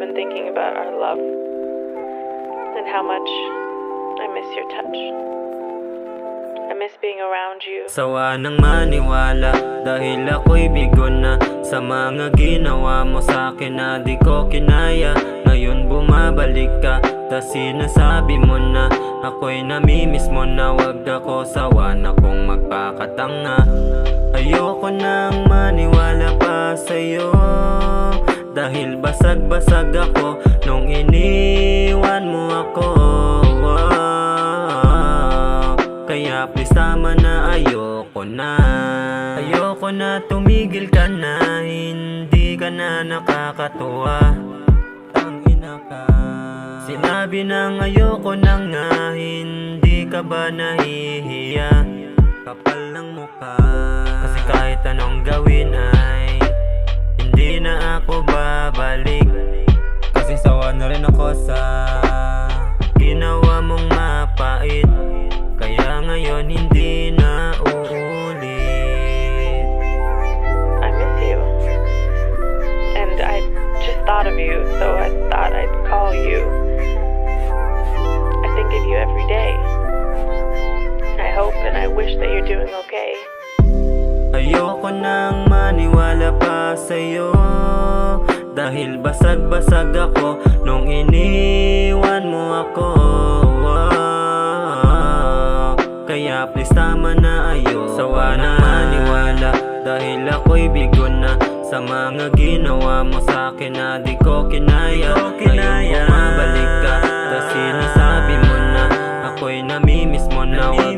been thinking about our love and how much I miss your touch. I miss being around you. Sawa nang maniwala dahil ako'y bigo na sa mga ginawa mo sa'kin na di ko kinaya. Ngayon bumabalik ka, tas sinasabi mo na ako'y namimiss mo na. Wag ako sawa na kung magpakatanga. Ayoko nang maniwala pa sa'yo dahil basag-basag ako nung iniwan mo ako. Kaya please tama na, ayoko na. Ayoko na, tumigil ka na. Hindi ka na nakakatuwa. Tangina ka. Sinabi nang ayoko na nga. Hindi ka ba nahihiya? Kapal ng mukha. Kasi kahit anong gawin ay hindi na ako babalik. Kasi sawa na rin ako sa ginawa mong mapait. Kaya ngayon hindi na uulit. I miss you. And I just thought of you, so I thought I'd call you. I think of you every day. I hope and I wish that you're doing okay. Ayoko nang maniwala pa sa'yo dahil basag-basag ako nung iniwan mo ako. Kaya please tama na, ayoko sawa na maniwala dahil ako'y bigo na sa mga ginawa mo sa'kin na di ko kinaya. Ngayon bumabalik ka, tas sinasabi mo na ako'y namimiss mo na. Wag